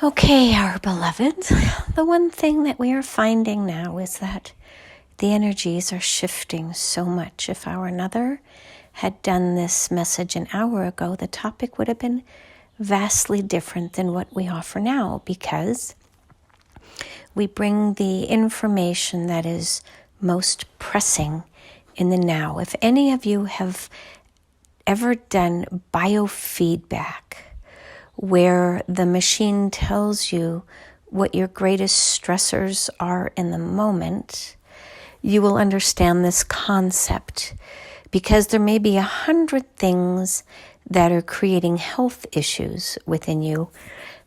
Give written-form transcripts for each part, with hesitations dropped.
Okay, our beloveds, the one thing that we are finding now is that the energies are shifting so much. If our another had done this message an hour ago, the topic would have been vastly different than what we offer now, because we bring the information that is most pressing in the now. If any of you have ever done biofeedback, where the machine tells you what your greatest stressors are in the moment, you will understand this concept, because there may be 100 things that are creating health issues within you,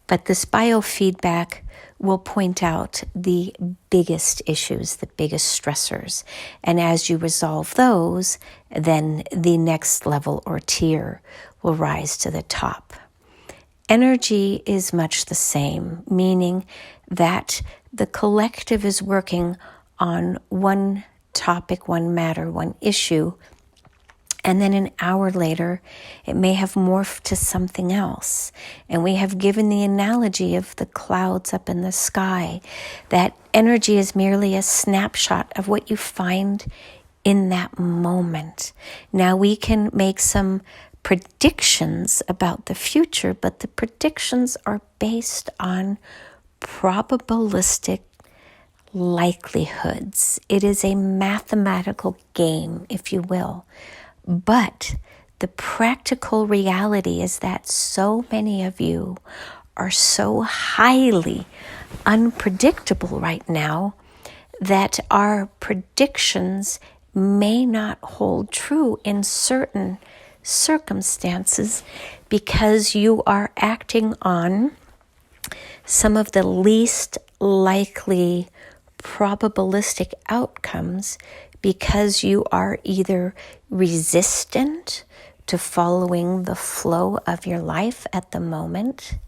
but this biofeedback will point out the biggest issues, the biggest stressors. And as you resolve those, then the next level or tier will rise to the top. Energy is much the same, meaning that the collective is working on one topic, one matter, one issue, and then an hour later, it may have morphed to something else. And we have given the analogy of the clouds up in the sky, that energy is merely a snapshot of what you find in that moment. Now we can make some predictions about the future, but the predictions are based on probabilistic likelihoods. It is a mathematical game, if you will. But the practical reality is that so many of you are so highly unpredictable right now that our predictions may not hold true in certain circumstances, because you are acting on some of the least likely probabilistic outcomes, because you are either resistant to following the flow of your life at the moment.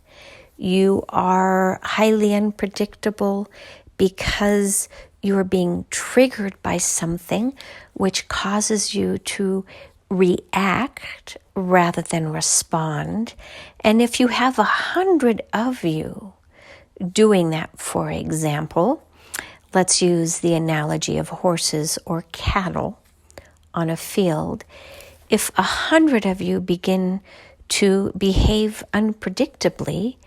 You are highly unpredictable because you are being triggered by something which causes you to react rather than respond. And if you have 100 of you doing that, for example, let's use the analogy of horses or cattle on a field. If 100 of you begin to behave unpredictably,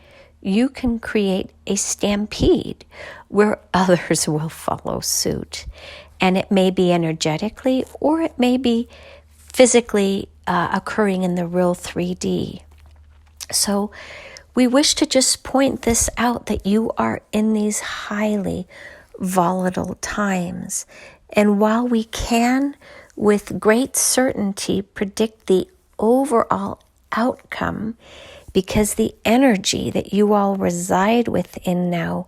you can create a stampede where others will follow suit. And it may be energetically, or it may be physically occurring in the real 3D. So we wish to just point this out, that you are in these highly volatile times. And while we can, with great certainty, predict the overall outcome, because the energy that you all reside within now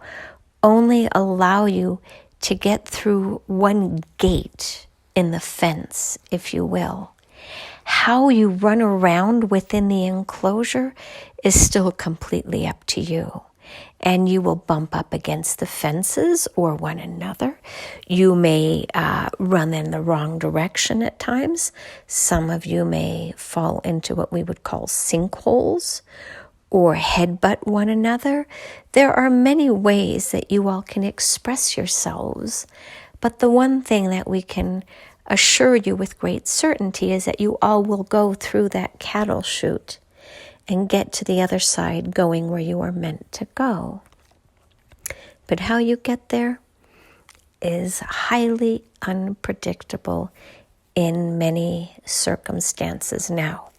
only allow you to get through one gate in the fence, if you will. How you run around within the enclosure is still completely up to you. And you will bump up against the fences or one another. You may run in the wrong direction at times. Some of you may fall into what we would call sinkholes or headbutt one another. There are many ways that you all can express yourselves. But the one thing that we can assure you with great certainty is that you all will go through that cattle chute and get to the other side, going where you are meant to go. But how you get there is highly unpredictable in many circumstances. Now,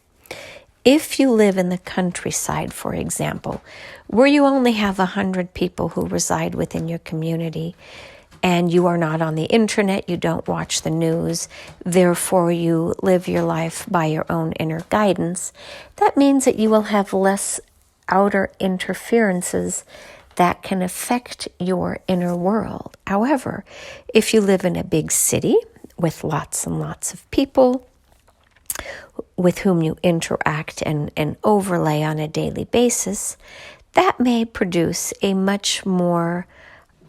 if you live in the countryside, for example, where you only have 100 people who reside within your community, and you are not on the internet, you don't watch the news, therefore you live your life by your own inner guidance, that means that you will have less outer interferences that can affect your inner world. However, if you live in a big city with lots and lots of people with whom you interact and overlay on a daily basis, that may produce a much more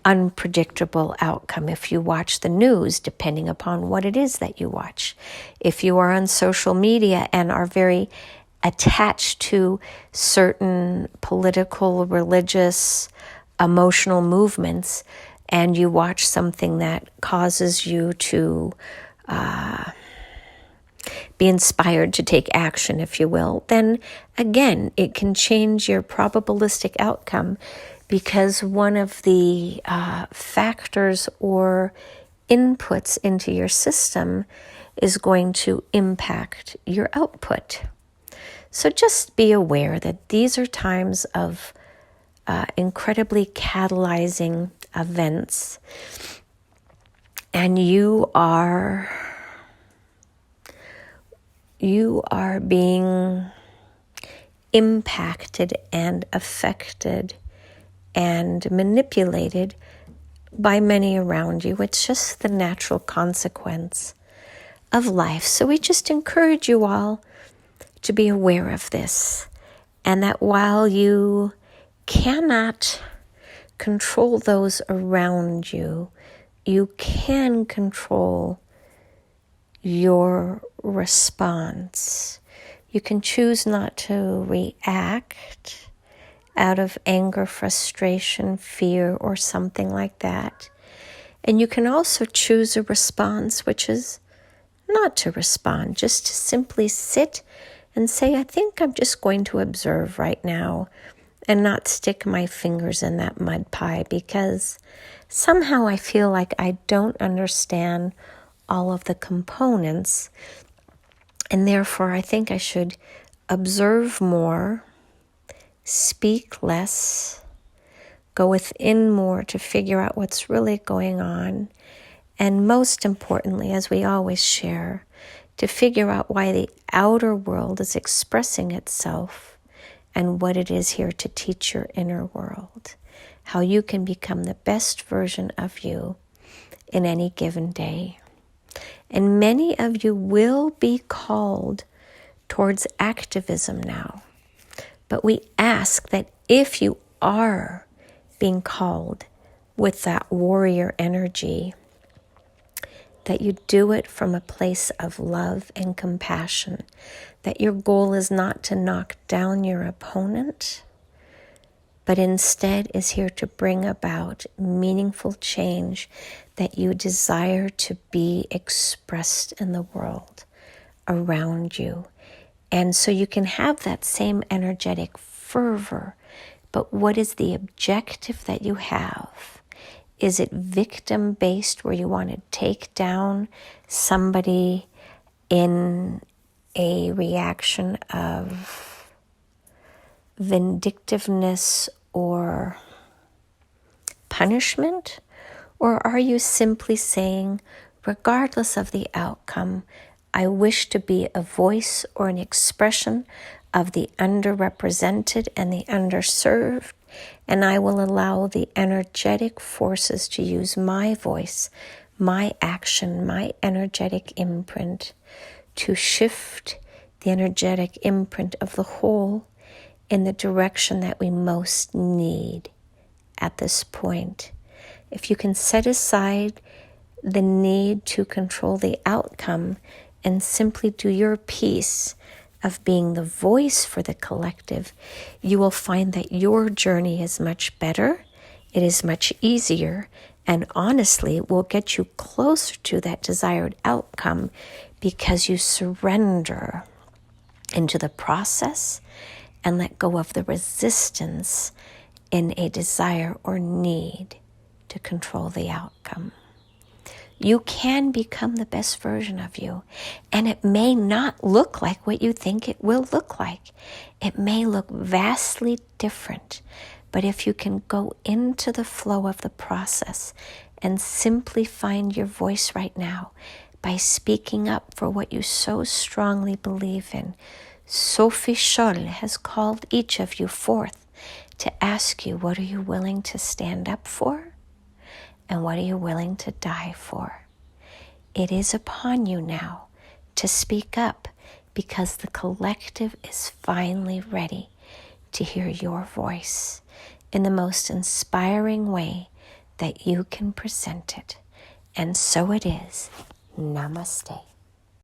unpredictable outcome. If you watch the news, depending upon what it is that you watch. If you are on social media and are very attached to certain political, religious, emotional movements, and you watch something that causes you to be inspired to take action, if you will, then again, it can change your probabilistic outcome, because one of the factors or inputs into your system is going to impact your output. So just be aware that these are times of incredibly catalyzing events, and you are being impacted and affected and manipulated by many around you. It's just the natural consequence of life. So we just encourage you all to be aware of this, and that while you cannot control those around you, you can control your response. You can choose not to react out of anger, frustration, fear, or something like that. And you can also choose a response, which is not to respond, just to simply sit and say, I think I'm just going to observe right now and not stick my fingers in that mud pie, because somehow I feel like I don't understand all of the components, and therefore I think I should observe more, speak less, go within more to figure out what's really going on, and most importantly, as we always share, to figure out why the outer world is expressing itself and what it is here to teach your inner world, how you can become the best version of you in any given day. And many of you will be called towards activism now. But we ask that if you are being called with that warrior energy, that you do it from a place of love and compassion, that your goal is not to knock down your opponent, but instead is here to bring about meaningful change that you desire to be expressed in the world around you. And so you can have that same energetic fervor, but what is the objective that you have? Is it victim-based, where you want to take down somebody in a reaction of vindictiveness or punishment? Or are you simply saying, regardless of the outcome, I wish to be a voice or an expression of the underrepresented and the underserved, and I will allow the energetic forces to use my voice, my action, my energetic imprint to shift the energetic imprint of the whole in the direction that we most need at this point. If you can set aside the need to control the outcome and simply do your piece of being the voice for the collective, you will find that your journey is much better, it is much easier, and honestly will get you closer to that desired outcome, because you surrender into the process and let go of the resistance in a desire or need to control the outcome. You can become the best version of you, and it may not look like what you think it will look like. It may look vastly different, but if you can go into the flow of the process and simply find your voice right now by speaking up for what you so strongly believe in, Sophie Scholl has called each of you forth to ask you, what are you willing to stand up for? And what are you willing to die for? It is upon you now to speak up, because the collective is finally ready to hear your voice in the most inspiring way that you can present it. And so it is. Namaste.